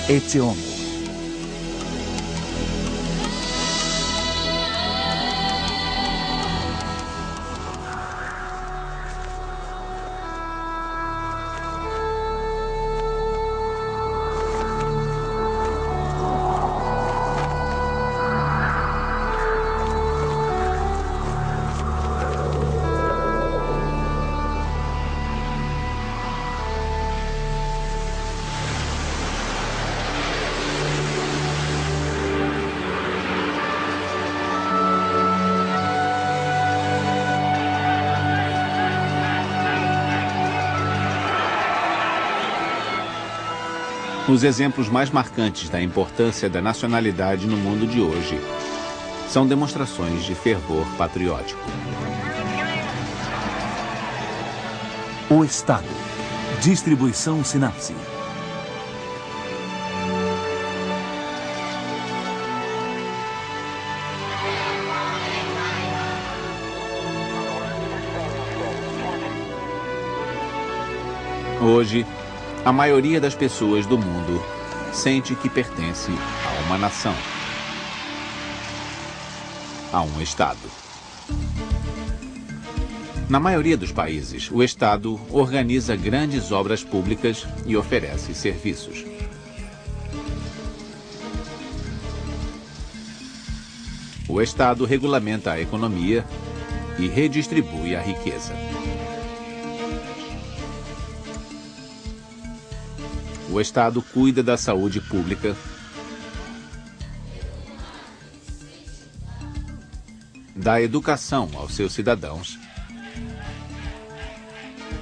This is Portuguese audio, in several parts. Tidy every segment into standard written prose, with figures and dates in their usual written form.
Etseomo. Os exemplos mais marcantes da importância da nacionalidade no mundo de hoje são demonstrações de fervor patriótico. O Estado. Distribuição Sinapse. Hoje, a maioria das pessoas do mundo sente que pertence a uma nação, a um Estado. Na maioria dos países, o Estado organiza grandes obras públicas e oferece serviços. O Estado regulamenta a economia e redistribui a riqueza. O Estado cuida da saúde pública, da educação aos seus cidadãos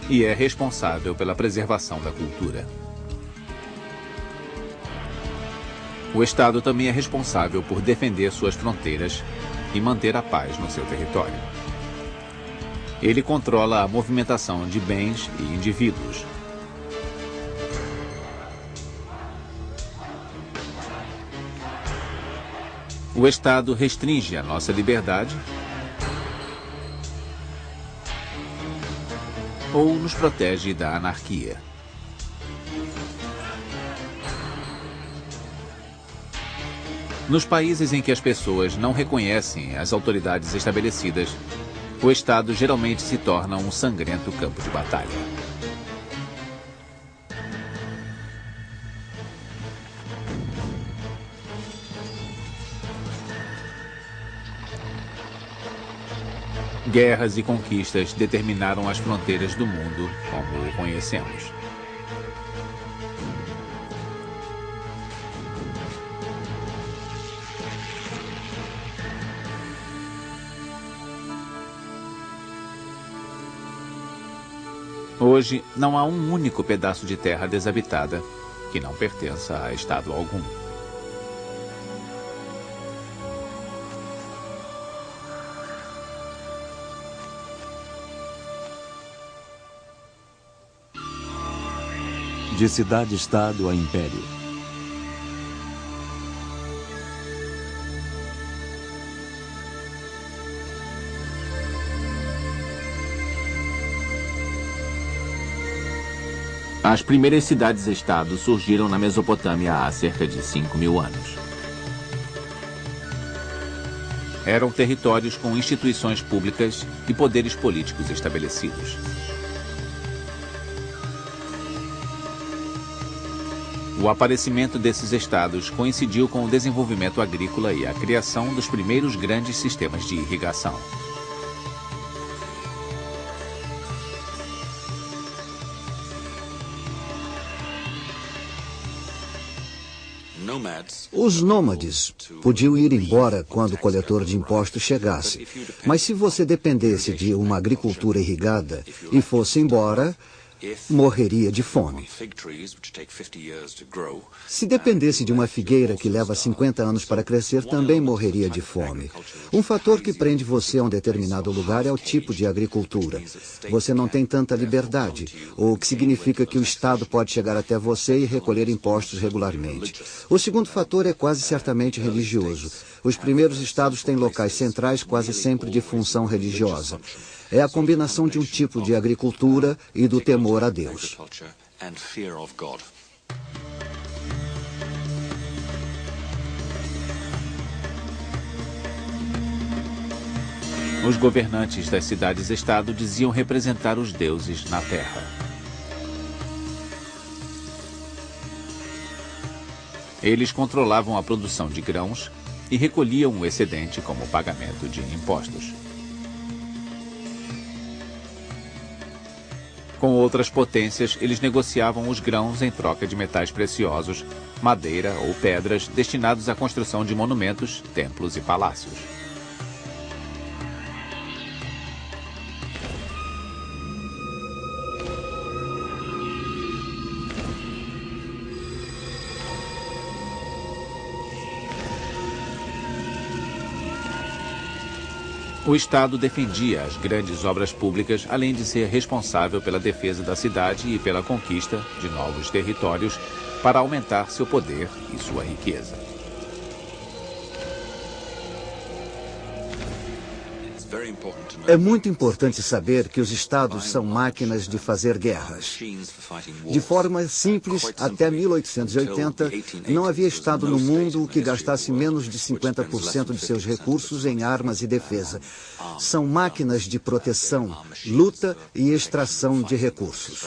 e é responsável pela preservação da cultura. O Estado também é responsável por defender suas fronteiras e manter a paz no seu território. Ele controla a movimentação de bens e indivíduos. O Estado restringe a nossa liberdade ou nos protege da anarquia. Nos países em que as pessoas não reconhecem as autoridades estabelecidas, o Estado geralmente se torna um sangrento campo de batalha. Guerras e conquistas determinaram as fronteiras do mundo como o conhecemos. Hoje, não há um único pedaço de terra desabitada que não pertença a Estado algum. De cidade-estado a império. As primeiras cidades-estado surgiram na Mesopotâmia há cerca de 5.000 anos. Eram territórios com instituições públicas e poderes políticos estabelecidos. O aparecimento desses estados coincidiu com o desenvolvimento agrícola e a criação dos primeiros grandes sistemas de irrigação. Os nômades podiam ir embora quando o coletor de impostos chegasse, mas se você dependesse de uma agricultura irrigada e fosse embora, morreria de fome. Se dependesse de uma figueira que leva 50 anos para crescer, também morreria de fome. Um fator que prende você a um determinado lugar é o tipo de agricultura. Você não tem tanta liberdade, o que significa que o Estado pode chegar até você e recolher impostos regularmente. O segundo fator é quase certamente religioso. Os primeiros estados têm locais centrais quase sempre de função religiosa. É a combinação de um tipo de agricultura e do temor a Deus. Os governantes das cidades-estado diziam representar os deuses na terra. Eles controlavam a produção de grãos e recolhiam o excedente como pagamento de impostos. Com outras potências, eles negociavam os grãos em troca de metais preciosos, madeira ou pedras destinados à construção de monumentos, templos e palácios. O Estado defendia as grandes obras públicas, além de ser responsável pela defesa da cidade e pela conquista de novos territórios para aumentar seu poder e sua riqueza. É muito importante saber que os estados são máquinas de fazer guerras. De forma simples, até 1880, não havia estado no mundo que gastasse menos de 50% de seus recursos em armas e defesa. São máquinas de proteção, luta e extração de recursos.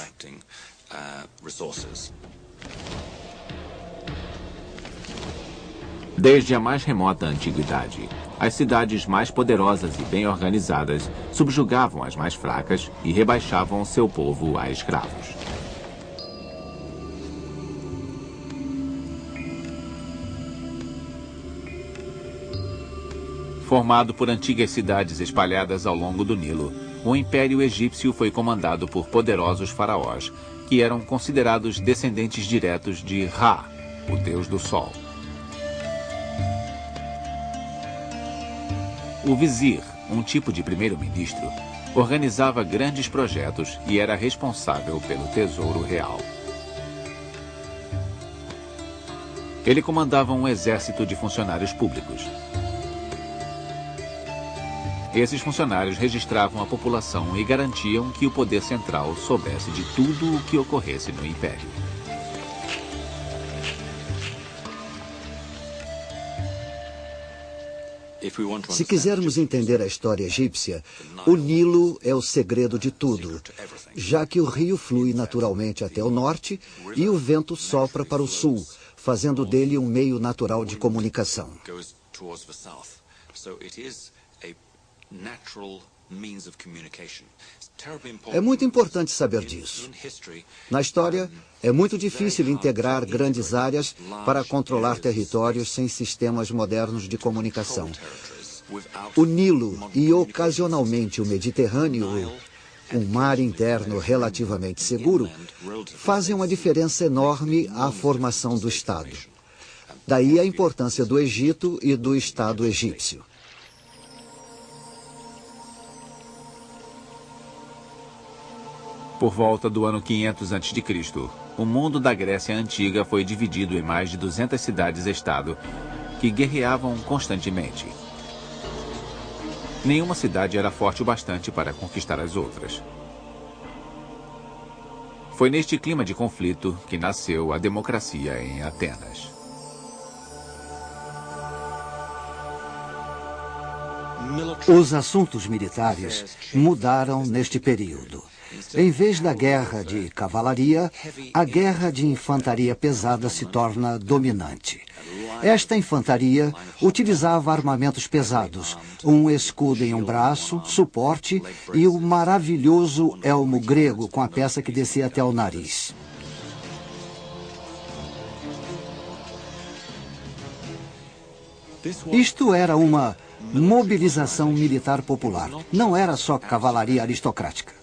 Desde a mais remota antiguidade, as cidades mais poderosas e bem organizadas subjugavam as mais fracas e rebaixavam seu povo a escravos. Formado por antigas cidades espalhadas ao longo do Nilo, o Império Egípcio foi comandado por poderosos faraós, que eram considerados descendentes diretos de Ra, o deus do sol. O vizir, um tipo de primeiro-ministro, organizava grandes projetos e era responsável pelo tesouro real. Ele comandava um exército de funcionários públicos. Esses funcionários registravam a população e garantiam que o poder central soubesse de tudo o que ocorresse no império. Se quisermos entender a história egípcia, o Nilo é o segredo de tudo, já que o rio flui naturalmente até o norte e o vento sopra para o sul, fazendo dele um meio natural de comunicação. É muito importante saber disso. Na história, é muito difícil integrar grandes áreas para controlar territórios sem sistemas modernos de comunicação. O Nilo e, ocasionalmente, o Mediterrâneo, um mar interno relativamente seguro, fazem uma diferença enorme à formação do Estado. Daí a importância do Egito e do Estado egípcio. Por volta do ano 500 a.C., o mundo da Grécia Antiga foi dividido em mais de 200 cidades-estado que guerreavam constantemente. Nenhuma cidade era forte o bastante para conquistar as outras. Foi neste clima de conflito que nasceu a democracia em Atenas. Os assuntos militares mudaram neste período. Em vez da guerra de cavalaria, a guerra de infantaria pesada se torna dominante. Esta infantaria utilizava armamentos pesados, um escudo em um braço, suporte e o maravilhoso elmo grego com a peça que descia até o nariz. Isto era uma mobilização militar popular. Não era só cavalaria aristocrática.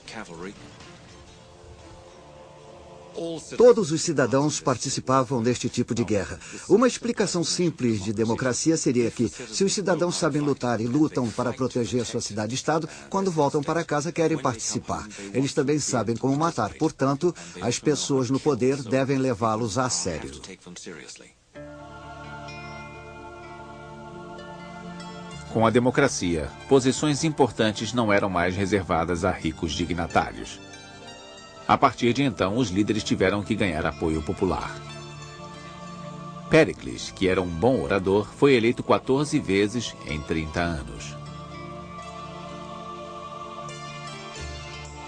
Todos os cidadãos participavam deste tipo de guerra. Uma explicação simples de democracia seria que, se os cidadãos sabem lutar e lutam para proteger sua cidade-estado, quando voltam para casa querem participar. Eles também sabem como matar. Portanto, as pessoas no poder devem levá-los a sério. Com a democracia, posições importantes não eram mais reservadas a ricos dignatários. A partir de então, os líderes tiveram que ganhar apoio popular. Péricles, que era um bom orador, foi eleito 14 vezes em 30 anos.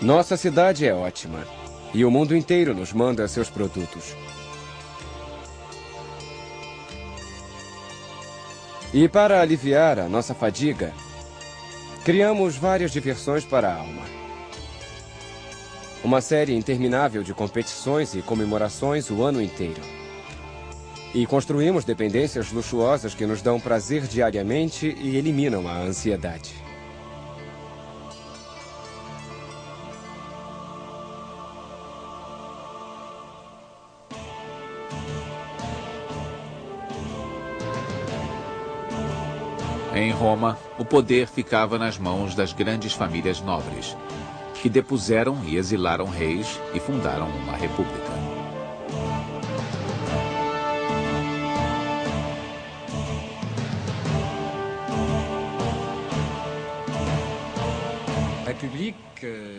Nossa cidade é ótima. E o mundo inteiro nos manda seus produtos. E para aliviar a nossa fadiga, criamos várias diversões para a alma. Uma série interminável de competições e comemorações o ano inteiro. E construímos dependências luxuosas que nos dão prazer diariamente e eliminam a ansiedade. Em Roma, o poder ficava nas mãos das grandes famílias nobres, que depuseram e exilaram reis e fundaram uma república.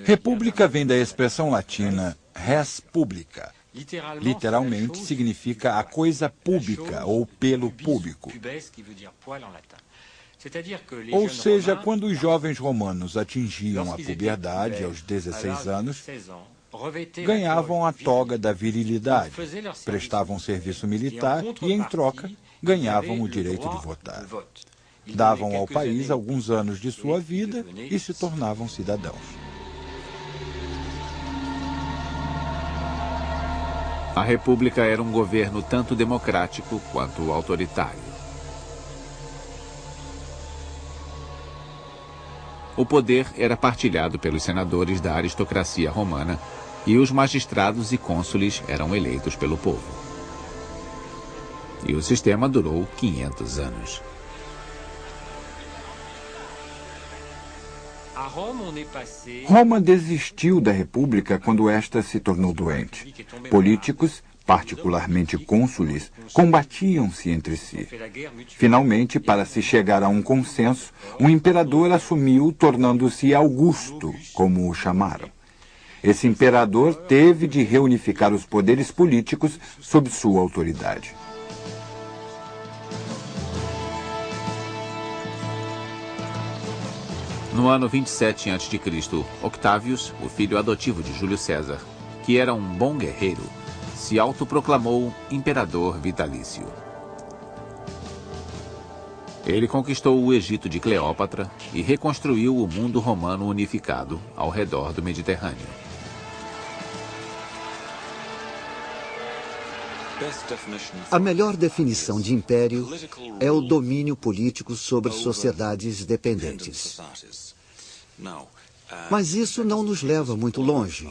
República vem da expressão latina res publica. Literalmente significa a coisa pública ou pelo público. Ou seja, quando os jovens romanos atingiam a puberdade aos 16 anos, ganhavam a toga da virilidade, prestavam serviço militar e, em troca, ganhavam o direito de votar. Davam ao país alguns anos de sua vida e se tornavam cidadãos. A República era um governo tanto democrático quanto autoritário. O poder era partilhado pelos senadores da aristocracia romana e os magistrados e cônsules eram eleitos pelo povo. E o sistema durou 500 anos. Roma desistiu da República quando esta se tornou doente. Políticos, particularmente cônsules, combatiam-se entre si. Finalmente, para se chegar a um consenso, o imperador assumiu, tornando-se Augusto, como o chamaram. Esse imperador teve de reunificar os poderes políticos sob sua autoridade. No ano 27 a.C., Octavius, o filho adotivo de Júlio César, que era um bom guerreiro, se autoproclamou imperador vitalício. Ele conquistou o Egito de Cleópatra e reconstruiu o mundo romano unificado ao redor do Mediterrâneo. A melhor definição de império é o domínio político sobre sociedades dependentes. Mas isso não nos leva muito longe,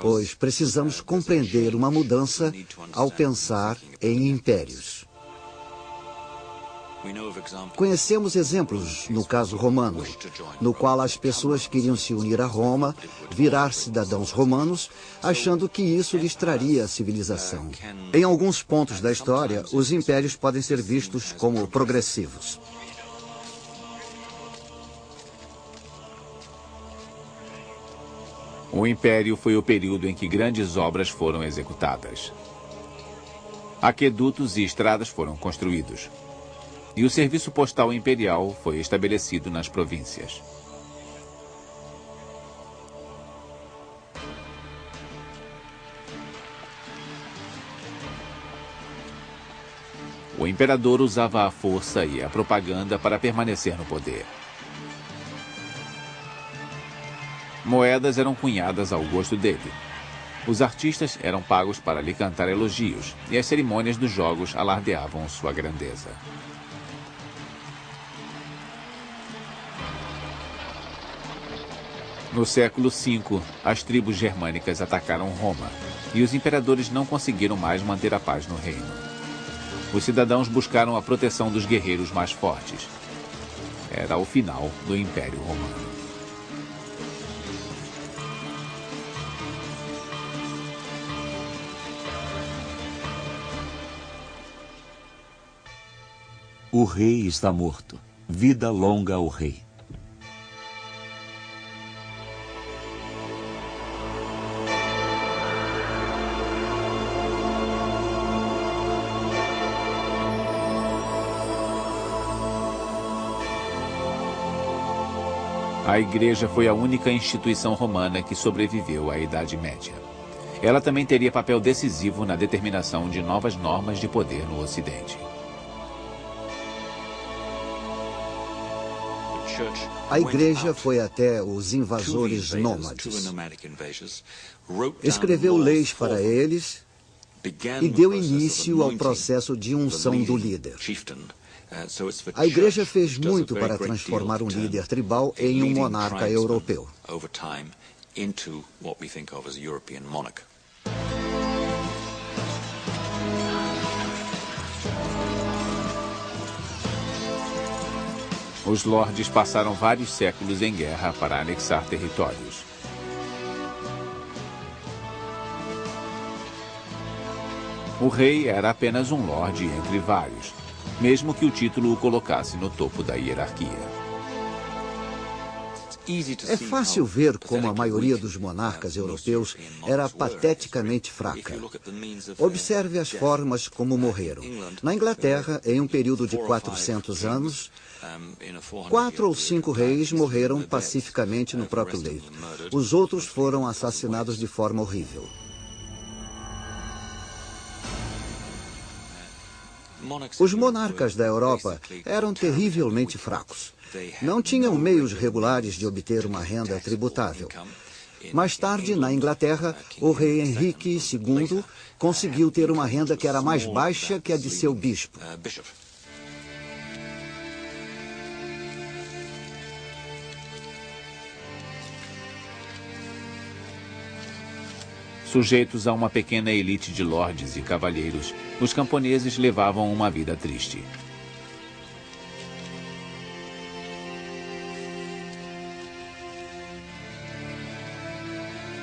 pois precisamos compreender uma mudança ao pensar em impérios. Conhecemos exemplos no caso romano, no qual as pessoas queriam se unir a Roma, virar cidadãos romanos, achando que isso lhes traria a civilização. Em alguns pontos da história, os impérios podem ser vistos como progressivos. O Império foi o período em que grandes obras foram executadas. Aquedutos e estradas foram construídos. E o serviço postal imperial foi estabelecido nas províncias. O imperador usava a força e a propaganda para permanecer no poder. Moedas eram cunhadas ao gosto dele. Os artistas eram pagos para lhe cantar elogios, e as cerimônias dos jogos alardeavam sua grandeza. No século V, as tribos germânicas atacaram Roma, e os imperadores não conseguiram mais manter a paz no reino. Os cidadãos buscaram a proteção dos guerreiros mais fortes. Era o final do Império Romano. O rei está morto. Vida longa ao rei. A Igreja foi a única instituição romana que sobreviveu à Idade Média. Ela também teria papel decisivo na determinação de novas normas de poder no Ocidente. A Igreja foi até os invasores nômades, escreveu leis para eles e deu início ao processo de unção do líder. A Igreja fez muito para transformar um líder tribal em um monarca europeu. Os lordes passaram vários séculos em guerra para anexar territórios. O rei era apenas um lorde entre vários, mesmo que o título o colocasse no topo da hierarquia. É fácil ver como a maioria dos monarcas europeus era pateticamente fraca. Observe as formas como morreram. Na Inglaterra, em um período de 400 anos, 4 ou 5 reis morreram pacificamente no próprio leito. Os outros foram assassinados de forma horrível. Os monarcas da Europa eram terrivelmente fracos. Não tinham meios regulares de obter uma renda tributável. Mais tarde, na Inglaterra, o rei Henrique II conseguiu ter uma renda que era mais baixa que a de seu bispo. Sujeitos a uma pequena elite de lordes e cavalheiros, os camponeses levavam uma vida triste.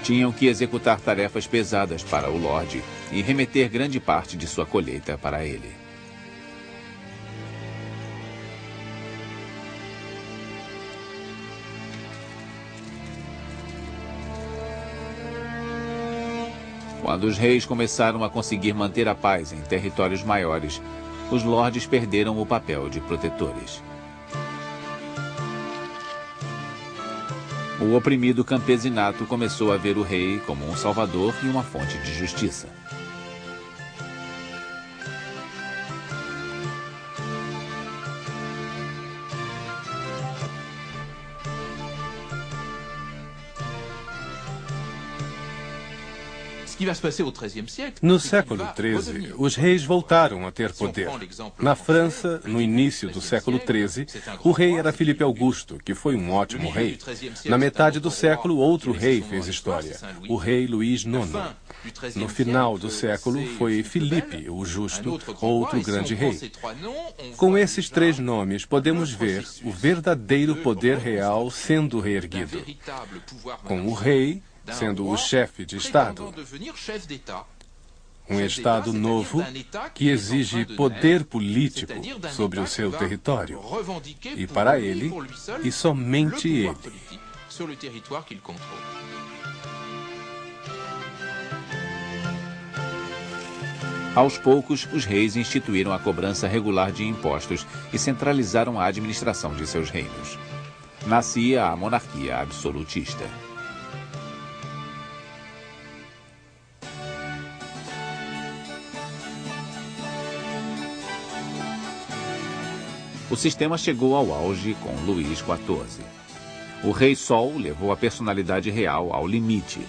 Tinham que executar tarefas pesadas para o lorde e remeter grande parte de sua colheita para ele. Quando os reis começaram a conseguir manter a paz em territórios maiores, os lordes perderam o papel de protetores. O oprimido campesinato começou a ver o rei como um salvador e uma fonte de justiça. No século XIII, os reis voltaram a ter poder. Na França, no início do século XIII, o rei era Filipe Augusto, que foi um ótimo rei. Na metade do século, outro rei fez história, o rei Luís IX. No final do século, foi Filipe, o Justo, outro grande rei. Com esses 3 nomes, podemos ver o verdadeiro poder real sendo reerguido. Com o rei sendo o chefe de Estado. Um Estado novo que exige poder político sobre o seu território. E para ele, e somente ele. Aos poucos, os reis instituíram a cobrança regular de impostos e centralizaram a administração de seus reinos. Nascia a monarquia absolutista. O sistema chegou ao auge com Luís XIV. O Rei Sol levou a personalidade real ao limite,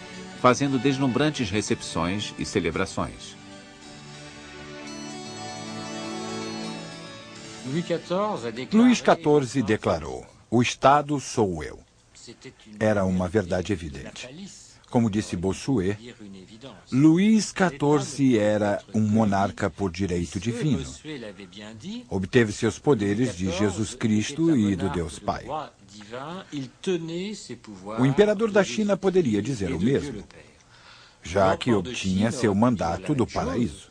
fazendo deslumbrantes recepções e celebrações. Luís XIV declarou: "O Estado sou eu." Era uma verdade evidente. Como disse Bossuet, Luís XIV era um monarca por direito divino. Obteve seus poderes de Jesus Cristo e do Deus Pai. O imperador da China poderia dizer o mesmo, já que obtinha seu mandato do paraíso.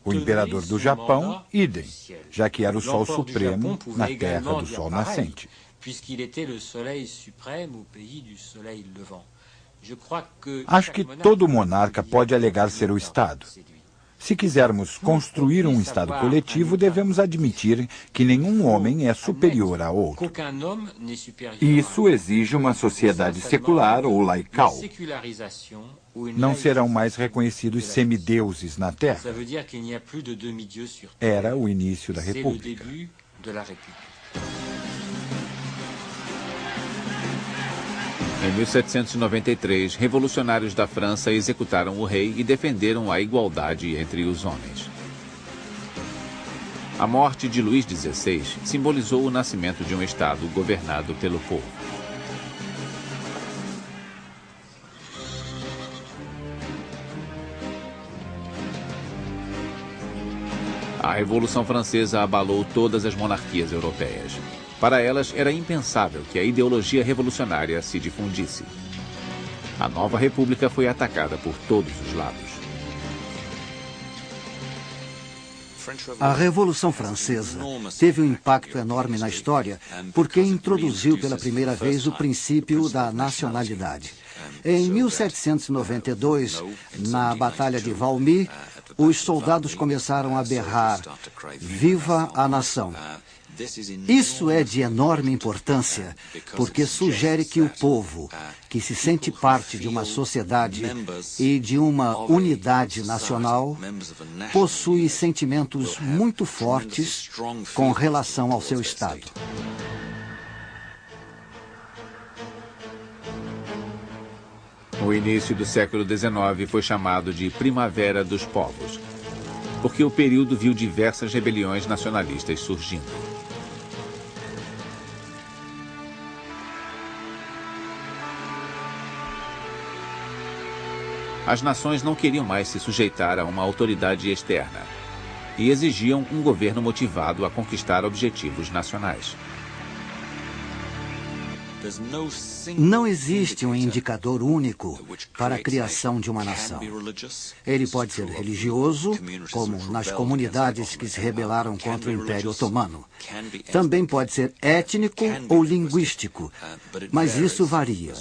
O imperador do Japão, idem, já que era o Sol Supremo na terra do Sol Nascente. Acho que todo monarca pode alegar ser o Estado. Se quisermos construir um Estado coletivo, devemos admitir que nenhum homem é superior a outro. Isso exige uma sociedade secular ou laical. Não serão mais reconhecidos semideuses na Terra. Era o início da República. Em 1793, revolucionários da França executaram o rei e defenderam a igualdade entre os homens. A morte de Luís XVI simbolizou o nascimento de um Estado governado pelo povo. A Revolução Francesa abalou todas as monarquias europeias. Para elas, era impensável que a ideologia revolucionária se difundisse. A nova república foi atacada por todos os lados. A Revolução Francesa teve um impacto enorme na história porque introduziu pela primeira vez o princípio da nacionalidade. Em 1792, na Batalha de Valmy, os soldados começaram a berrar: "Viva a nação!". Isso é de enorme importância, porque sugere que o povo, que se sente parte de uma sociedade e de uma unidade nacional, possui sentimentos muito fortes com relação ao seu Estado. O início do século XIX foi chamado de Primavera dos Povos, porque o período viu diversas rebeliões nacionalistas surgindo. As nações não queriam mais se sujeitar a uma autoridade externa e exigiam um governo motivado a conquistar objetivos nacionais. Não existe um indicador único para a criação de uma nação. Ele pode ser religioso, como nas comunidades que se rebelaram contra o Império Otomano. Também pode ser étnico ou linguístico, mas isso varia.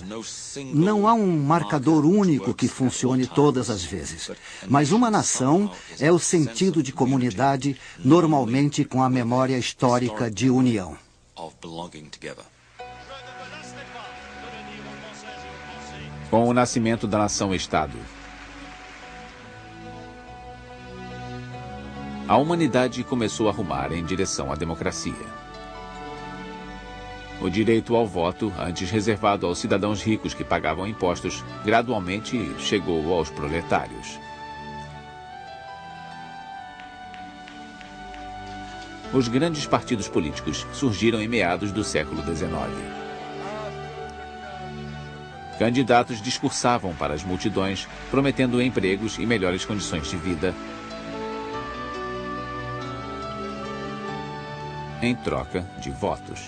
Não há um marcador único que funcione todas as vezes. Mas uma nação é o sentido de comunidade, normalmente com a memória histórica de união. Com o nascimento da nação-estado, a humanidade começou a rumar em direção à democracia. O direito ao voto, antes reservado aos cidadãos ricos que pagavam impostos, gradualmente chegou aos proletários. Os grandes partidos políticos surgiram em meados do século XIX. Candidatos discursavam para as multidões, prometendo empregos e melhores condições de vida, em troca de votos.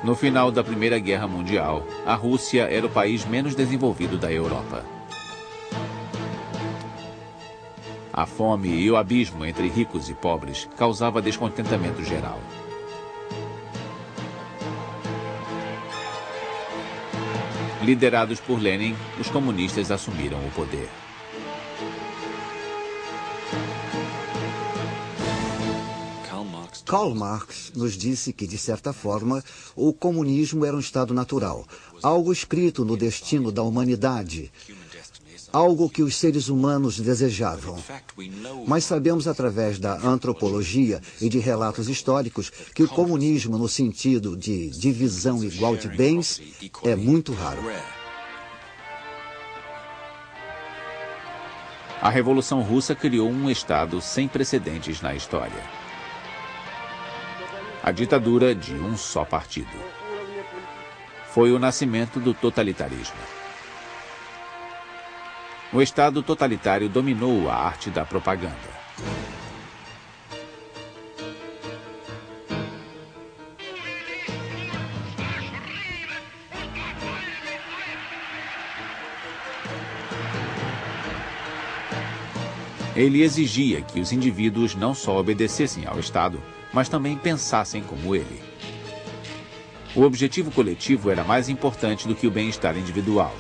No final da Primeira Guerra Mundial, a Rússia era o país menos desenvolvido da Europa. A fome e o abismo entre ricos e pobres causava descontentamento geral. Liderados por Lenin, os comunistas assumiram o poder. Karl Marx nos disse que, de certa forma, o comunismo era um estado natural, algo escrito no destino da humanidade, algo que os seres humanos desejavam. Mas sabemos através da antropologia e de relatos históricos que o comunismo, no sentido de divisão igual de bens, é muito raro. A Revolução Russa criou um Estado sem precedentes na história. A ditadura de um só partido. Foi o nascimento do totalitarismo. O Estado totalitário dominou a arte da propaganda. Ele exigia que os indivíduos não só obedecessem ao Estado, mas também pensassem como ele. O objetivo coletivo era mais importante do que o bem-estar individual.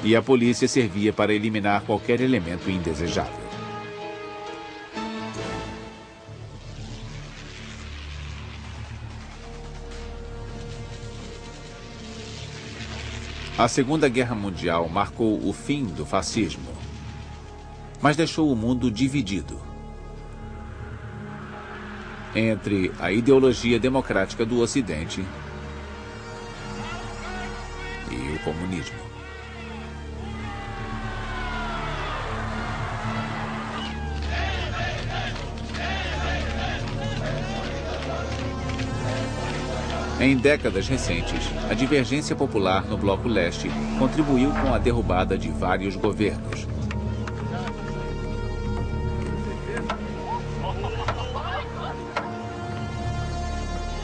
E a polícia servia para eliminar qualquer elemento indesejável. A Segunda Guerra Mundial marcou o fim do fascismo, mas deixou o mundo dividido entre a ideologia democrática do Ocidente e o comunismo. Em décadas recentes, a divergência popular no Bloco Leste contribuiu com a derrubada de vários governos.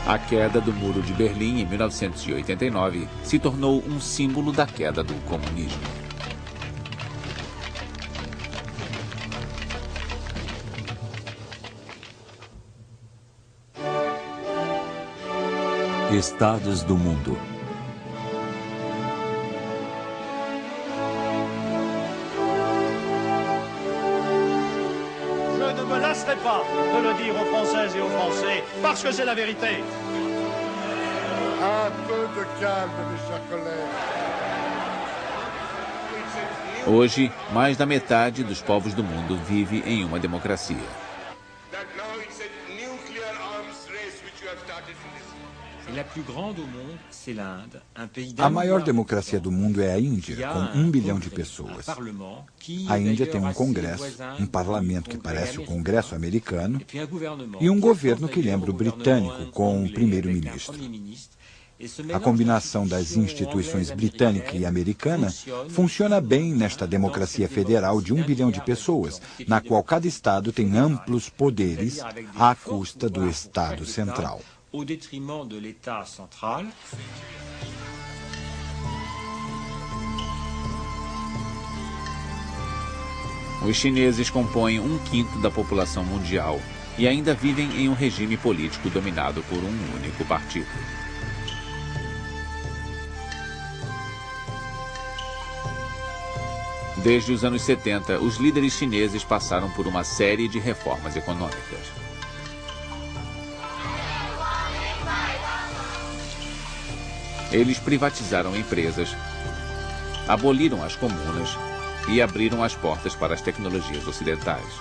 A queda do Muro de Berlim em 1989 se tornou um símbolo da queda do comunismo. Estados do mundo. Je ne me lasserai pas de le dire aux Françaises et aux Français, parce que c'est la vérité. Un peu de calme, mes chers collègues. Hoje, mais da metade dos povos do mundo vive em uma democracia. A maior democracia do mundo é a Índia, com 1 bilhão de pessoas. A Índia tem um congresso, um parlamento que parece o Congresso americano, e um governo que lembra o britânico, com um primeiro-ministro. A combinação das instituições britânica e americana funciona bem nesta democracia federal de 1 bilhão de pessoas, na qual cada estado tem amplos poderes à custa do Estado central. Au détriment de l'État central. Os chineses compõem 1/5 da população mundial e ainda vivem em um regime político dominado por um único partido. Desde os anos 70, os líderes chineses passaram por uma série de reformas econômicas. Eles privatizaram empresas, aboliram as comunas e abriram as portas para as tecnologias ocidentais.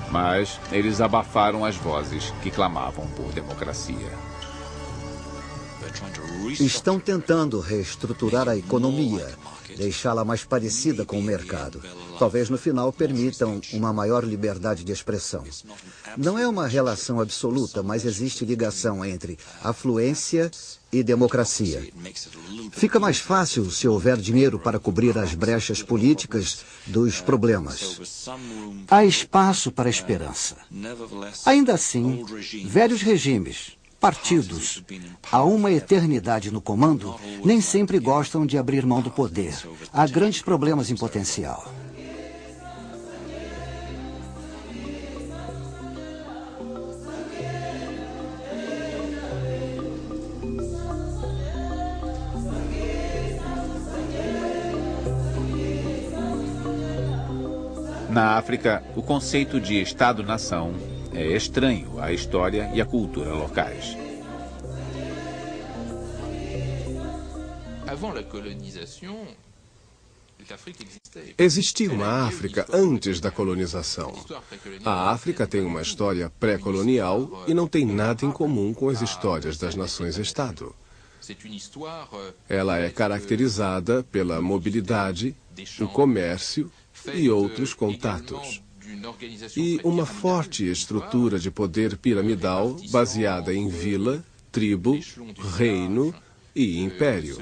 Mas eles abafaram as vozes que clamavam por democracia. Estão tentando reestruturar a economia, deixá-la mais parecida com o mercado. Talvez no final permitam uma maior liberdade de expressão. Não é uma relação absoluta, mas existe ligação entre afluência e democracia. Fica mais fácil se houver dinheiro para cobrir as brechas políticas dos problemas. Há espaço para a esperança. Ainda assim, velhos regimes, partidos, há uma eternidade no comando, nem sempre gostam de abrir mão do poder. Há grandes problemas em potencial. Na África, o conceito de Estado-nação é estranho à história e à cultura locais. Existia uma África antes da colonização. A África tem uma história pré-colonial e não tem nada em comum com as histórias das nações-estado. Ela é caracterizada pela mobilidade, o comércio e outros contatos. E uma forte estrutura de poder piramidal baseada em vila, tribo, reino e império.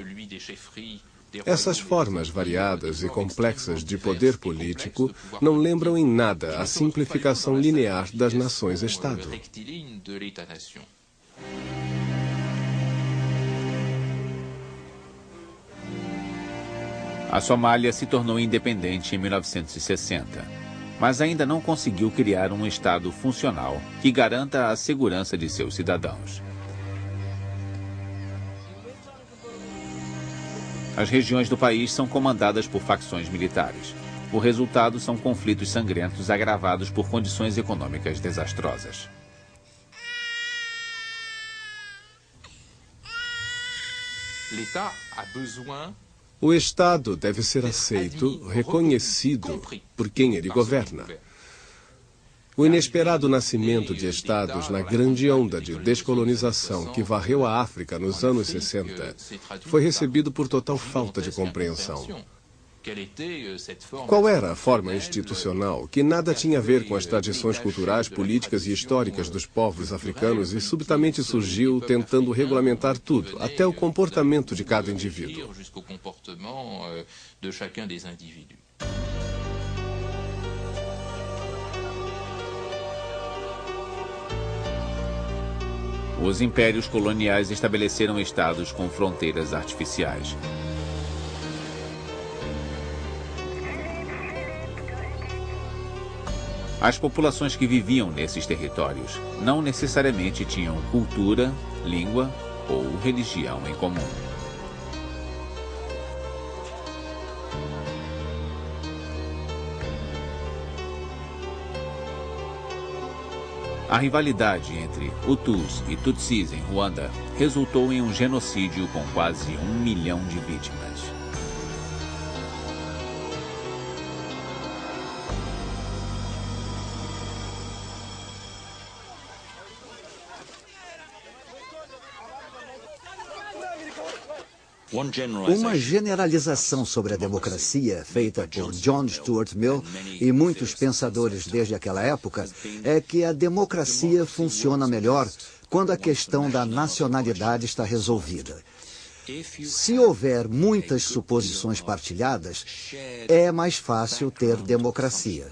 Essas formas variadas e complexas de poder político não lembram em nada a simplificação linear das nações-estado. A Somália se tornou independente em 1960, mas ainda não conseguiu criar um Estado funcional que garanta a segurança de seus cidadãos. As regiões do país são comandadas por facções militares. O resultado são conflitos sangrentos agravados por condições econômicas desastrosas. O Estado deve ser aceito, reconhecido por quem ele governa. O inesperado nascimento de estados na grande onda de descolonização que varreu a África nos anos 60 foi recebido por total falta de compreensão. Qual era a forma institucional que nada tinha a ver com as tradições culturais, políticas e históricas dos povos africanos e subitamente surgiu tentando regulamentar tudo, até o comportamento de cada indivíduo? Os impérios coloniais estabeleceram estados com fronteiras artificiais. As populações que viviam nesses territórios não necessariamente tinham cultura, língua ou religião em comum. A rivalidade entre Hutus e Tutsis em Ruanda resultou em um genocídio com quase 1 milhão de vítimas. Uma generalização sobre a democracia, feita por John Stuart Mill e muitos pensadores desde aquela época, é que a democracia funciona melhor quando a questão da nacionalidade está resolvida. Se houver muitas suposições partilhadas, é mais fácil ter democracia.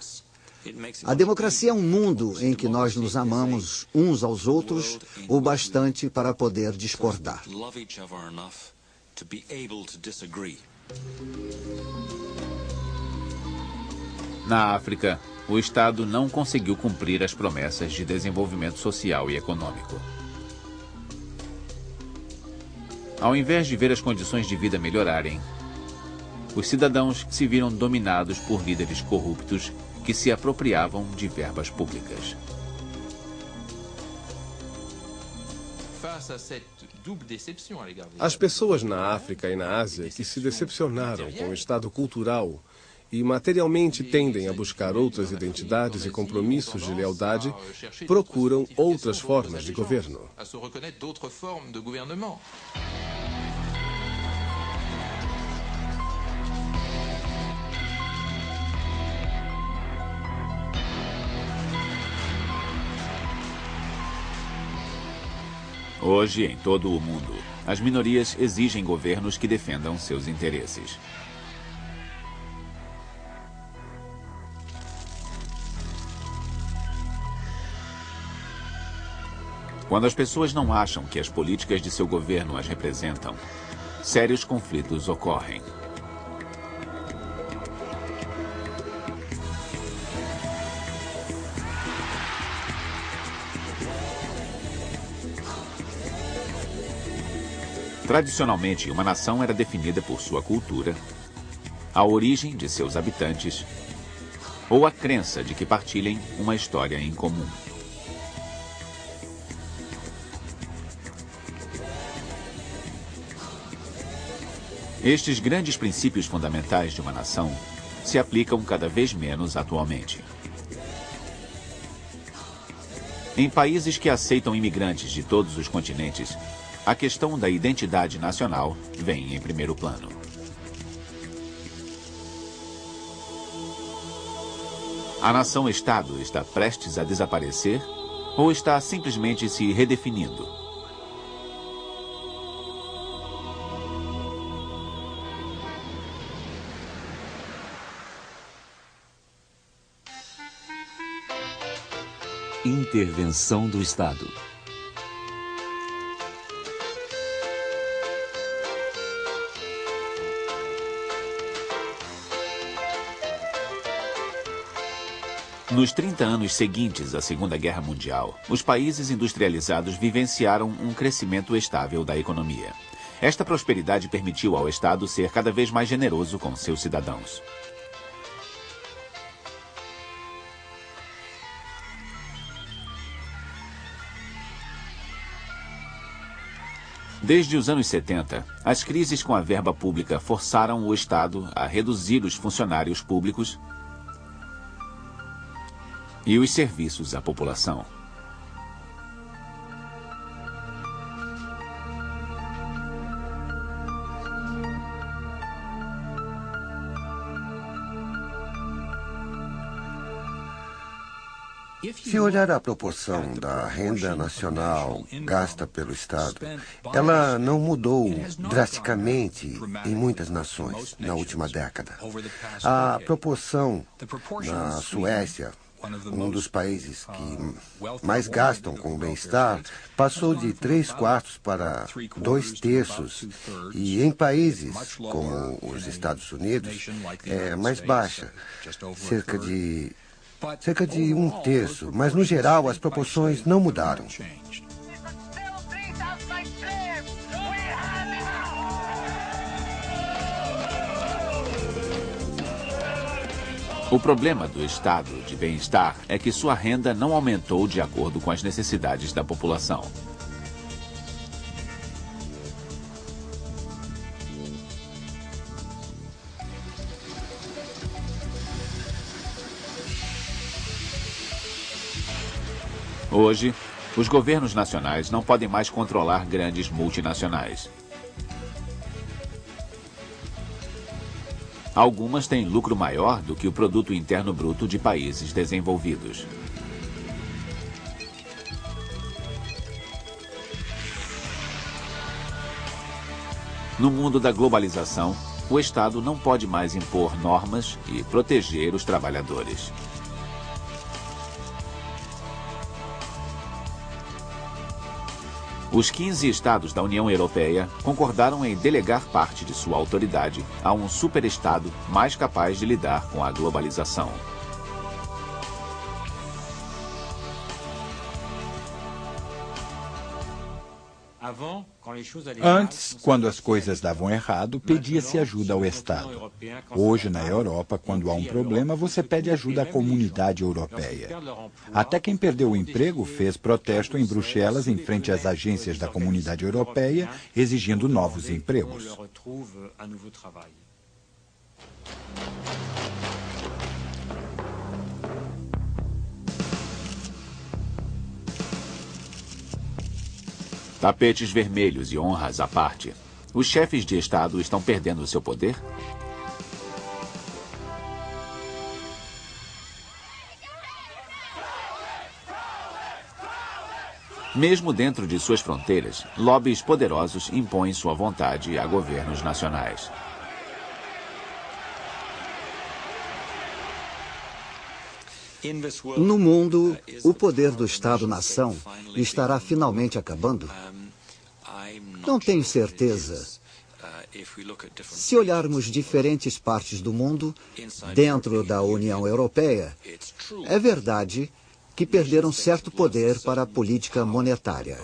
A democracia é um mundo em que nós nos amamos uns aos outros o bastante para poder discordar. Na África, o Estado não conseguiu cumprir as promessas de desenvolvimento social e econômico. Ao invés de ver as condições de vida melhorarem, os cidadãos se viram dominados por líderes corruptos que se apropriavam de verbas públicas. As pessoas na África e na Ásia que se decepcionaram com o estado cultural e materialmente tendem a buscar outras identidades e compromissos de lealdade, procuram outras formas de governo. Hoje, em todo o mundo, as minorias exigem governos que defendam seus interesses. Quando as pessoas não acham que as políticas de seu governo as representam, sérios conflitos ocorrem. Tradicionalmente, uma nação era definida por sua cultura, a origem de seus habitantes ou a crença de que partilhem uma história em comum. Estes grandes princípios fundamentais de uma nação se aplicam cada vez menos atualmente. Em países que aceitam imigrantes de todos os continentes, a questão da identidade nacional vem em primeiro plano. A nação-estado está prestes a desaparecer ou está simplesmente se redefinindo? Intervenção do Estado. Nos 30 anos seguintes à Segunda Guerra Mundial, os países industrializados vivenciaram um crescimento estável da economia. Esta prosperidade permitiu ao Estado ser cada vez mais generoso com seus cidadãos. Desde os anos 70, as crises com a verba pública forçaram o Estado a reduzir os funcionários públicos e os serviços à população. Se olhar a proporção da renda nacional gasta pelo Estado, ela não mudou drasticamente em muitas nações na última década. A proporção na Suécia, um dos países que mais gastam com o bem-estar, passou de 3/4 para 2/3. E em países como os Estados Unidos, é mais baixa, cerca de 1/3, mas no geral as proporções não mudaram. O problema do estado de bem-estar é que sua renda não aumentou de acordo com as necessidades da população. Hoje, os governos nacionais não podem mais controlar grandes multinacionais. Algumas têm lucro maior do que o produto interno bruto de países desenvolvidos. No mundo da globalização, o Estado não pode mais impor normas e proteger os trabalhadores. Os 15 estados da União Europeia concordaram em delegar parte de sua autoridade a um superestado mais capaz de lidar com a globalização. Antes, quando as coisas davam errado, pedia-se ajuda ao Estado. Hoje, na Europa, quando há um problema, você pede ajuda à comunidade europeia. Até quem perdeu o emprego fez protesto em Bruxelas em frente às agências da comunidade europeia, exigindo novos empregos. Tapetes vermelhos e honras à parte, os chefes de Estado estão perdendo seu poder? Mesmo dentro de suas fronteiras, lobbies poderosos impõem sua vontade a governos nacionais. No mundo, o poder do Estado-nação estará finalmente acabando? Não tenho certeza. Se olharmos diferentes partes do mundo, dentro da União Europeia, é verdade que perderam certo poder para a política monetária.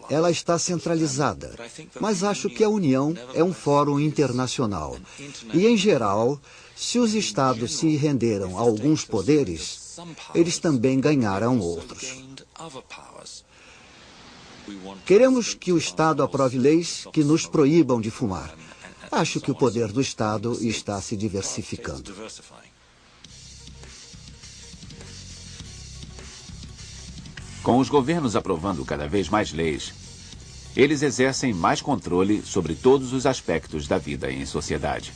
Ela está centralizada, mas acho que a União é um fórum internacional. E, em geral, se os Estados se renderam a alguns poderes, eles também ganharam outros. Queremos que o Estado aprove leis que nos proíbam de fumar. Acho que o poder do Estado está se diversificando. Com os governos aprovando cada vez mais leis, eles exercem mais controle sobre todos os aspectos da vida em sociedade.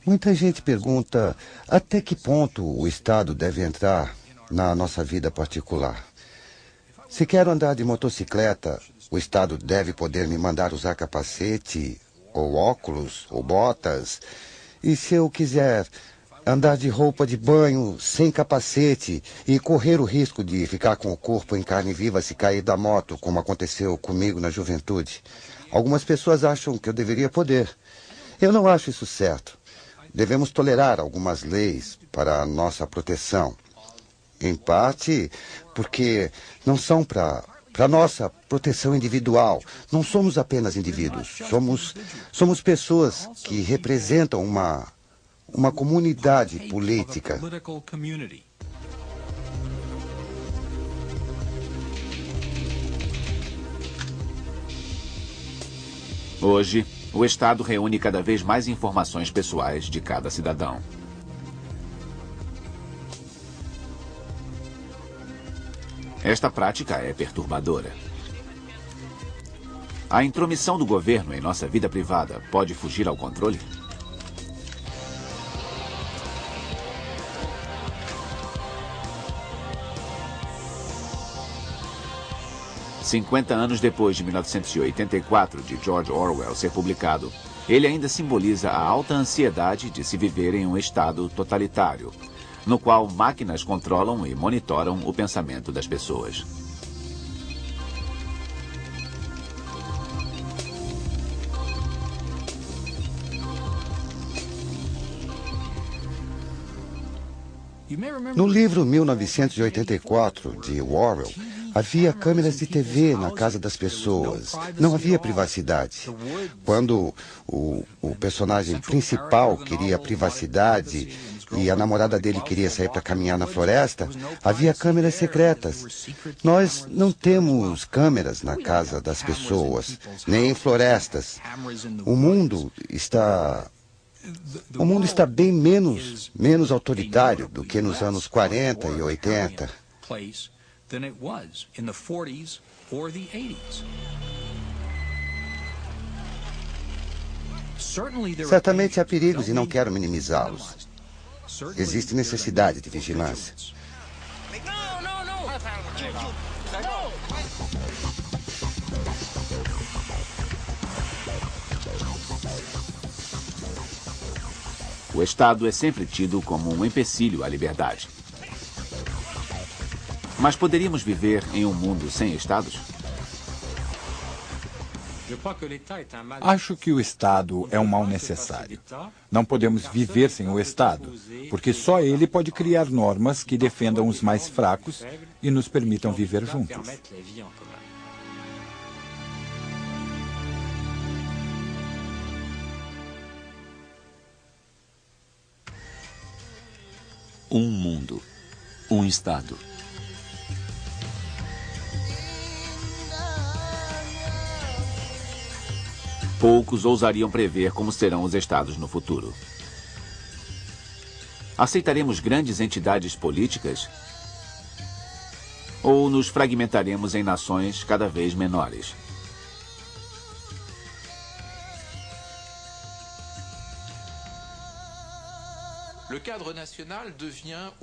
Muita gente pergunta até que ponto o Estado deve entrar na nossa vida particular. Se quero andar de motocicleta, o Estado deve poder me mandar usar capacete, ou óculos, ou botas. E se eu quiser andar de roupa de banho, sem capacete e correr o risco de ficar com o corpo em carne viva se cair da moto, como aconteceu comigo na juventude. Algumas pessoas acham que eu deveria poder. Eu não acho isso certo. Devemos tolerar algumas leis para a nossa proteção. Em parte, porque não são para nossa proteção individual. Não somos apenas indivíduos. Somos pessoas que representam uma comunidade política. Hoje, o Estado reúne cada vez mais informações pessoais de cada cidadão. Esta prática é perturbadora. A intromissão do governo em nossa vida privada pode fugir ao controle? "50 anos depois de 1984, de George Orwell ser publicado, ele ainda simboliza a alta ansiedade de se viver em um estado totalitário, no qual máquinas controlam e monitoram o pensamento das pessoas. No livro 1984, de Orwell, havia câmeras de TV na casa das pessoas. Não havia privacidade. Quando o personagem principal queria privacidade e a namorada dele queria sair para caminhar na floresta, havia câmeras secretas. Nós não temos câmeras na casa das pessoas, nem em florestas. O mundo está bem menos autoritário do que nos anos 40 e 80. Certamente há perigos e não quero minimizá-los. Existe necessidade de vigilância. O Estado é sempre tido como um empecilho à liberdade. Mas poderíamos viver em um mundo sem Estados? Acho que o Estado é um mal necessário. Não podemos viver sem o Estado, porque só ele pode criar normas que defendam os mais fracos e nos permitam viver juntos. Um mundo, um Estado. Poucos ousariam prever como serão os Estados no futuro. Aceitaremos grandes entidades políticas? Ou nos fragmentaremos em nações cada vez menores?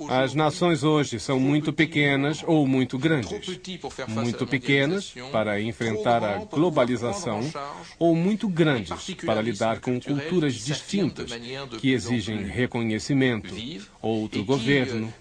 As nações hoje são muito pequenas ou muito grandes. Muito pequenas para enfrentar a globalização ou muito grandes para lidar com culturas distintas que exigem reconhecimento, outro governo.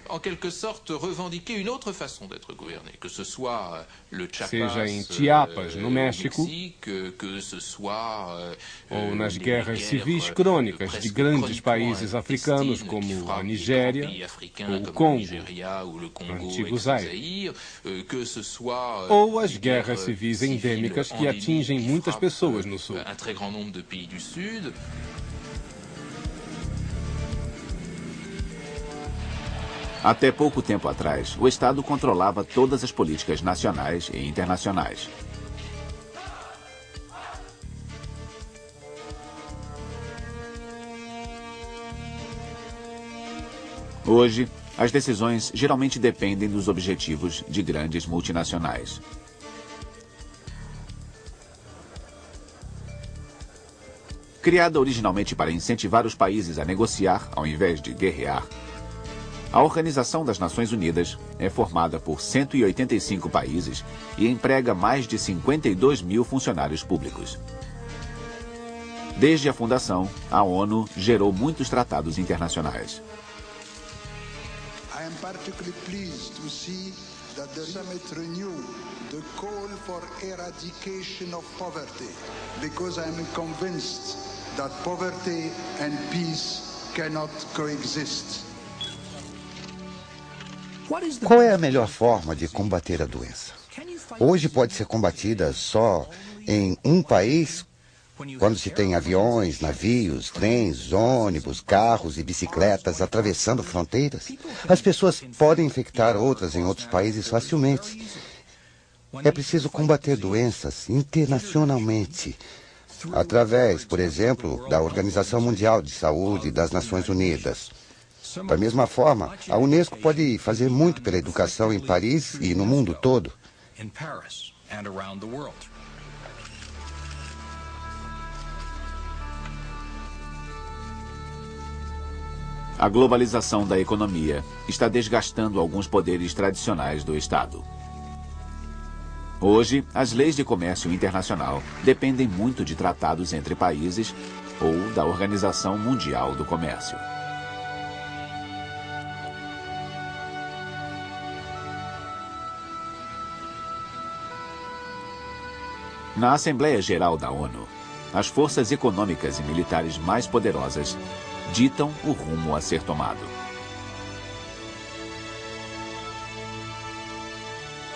En quelque sorte, revendiquer une autre façon d'être gouverné, que ce soit le Chiapas, seja em Chiapas, no México, que ce soit, ou nas guerras civis crônicas de grandes países africanos como a Nigéria ou o Congo, antigo Zaire, ou as guerras civis endêmicas que atingem muitas pessoas no Sul. Un très grand nombre de pays du Sud. Até pouco tempo atrás, o Estado controlava todas as políticas nacionais e internacionais. Hoje, as decisões geralmente dependem dos objetivos de grandes multinacionais. Criada originalmente para incentivar os países a negociar ao invés de guerrear, a Organização das Nações Unidas é formada por 185 países e emprega mais de 52 mil funcionários públicos. Desde a fundação, a ONU gerou muitos tratados internacionais. I am particularly pleased to see that the summit renewed the call for eradication of poverty, because I am convinced that poverty and peace cannot coexist. Qual é a melhor forma de combater a doença? Hoje pode ser combatida só em um país, quando se tem aviões, navios, trens, ônibus, carros e bicicletas atravessando fronteiras. As pessoas podem infectar outras em outros países facilmente. É preciso combater doenças internacionalmente, através, por exemplo, da Organização Mundial de Saúde e das Nações Unidas. Da mesma forma, a Unesco pode fazer muito pela educação em Paris e no mundo todo. A globalização da economia está desgastando alguns poderes tradicionais do Estado. Hoje, as leis de comércio internacional dependem muito de tratados entre países ou da Organização Mundial do Comércio. Na Assembleia Geral da ONU, as forças econômicas e militares mais poderosas ditam o rumo a ser tomado.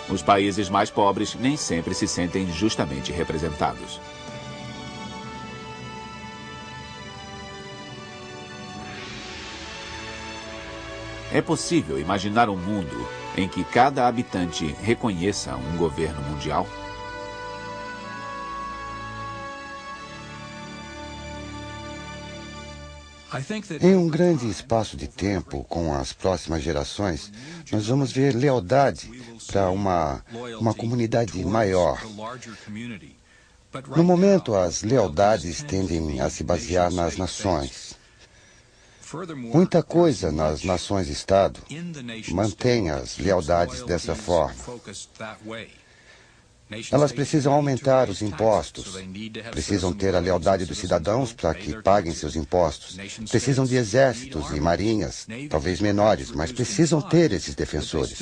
Os países mais pobres nem sempre se sentem justamente representados. É possível imaginar um mundo em que cada habitante reconheça um governo mundial? Em um grande espaço de tempo, com as próximas gerações, nós vamos ver lealdade para uma comunidade maior. No momento, as lealdades tendem a se basear nas nações. Muita coisa nas nações-estado mantém as lealdades dessa forma. Elas precisam aumentar os impostos, precisam ter a lealdade dos cidadãos para que paguem seus impostos, precisam de exércitos e marinhas, talvez menores, mas precisam ter esses defensores.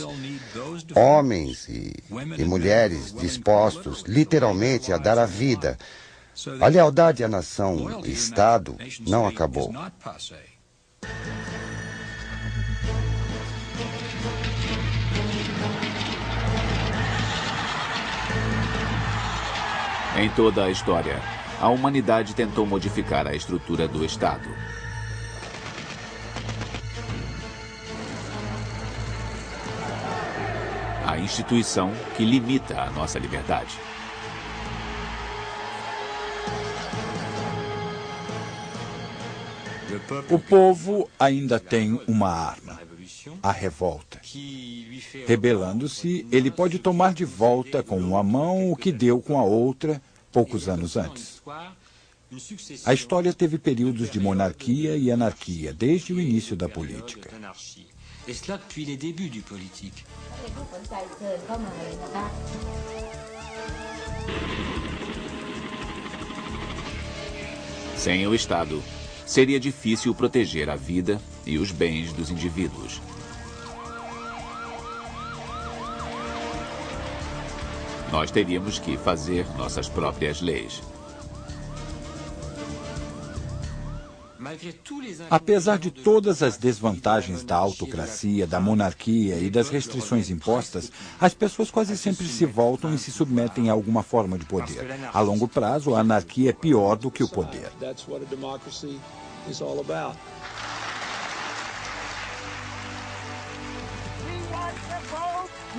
Homens e mulheres dispostos, literalmente, a dar a vida. A lealdade à nação e Estado não acabou. Em toda a história, a humanidade tentou modificar a estrutura do Estado. A instituição que limita a nossa liberdade. O povo ainda tem uma arma, a revolta. Rebelando-se, ele pode tomar de volta com uma mão o que deu com a outra poucos anos antes. A história teve períodos de monarquia e anarquia desde o início da política. Sem o Estado, seria difícil proteger a vida e os bens dos indivíduos. Nós teríamos que fazer nossas próprias leis. Apesar de todas as desvantagens da autocracia, da monarquia e das restrições impostas, as pessoas quase sempre se voltam e se submetem a alguma forma de poder. A longo prazo, a anarquia é pior do que o poder.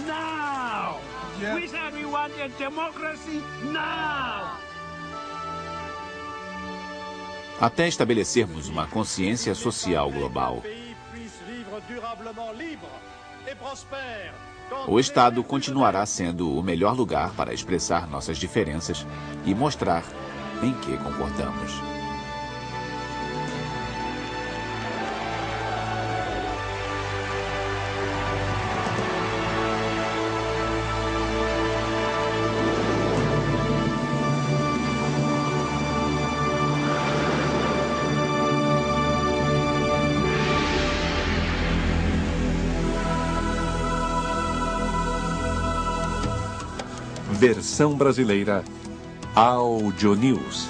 Now! We said we wanted democracy now! Até estabelecermos uma consciência social global, o Estado continuará sendo o melhor lugar para expressar nossas diferenças e mostrar em que concordamos. Versão brasileira, Audio News.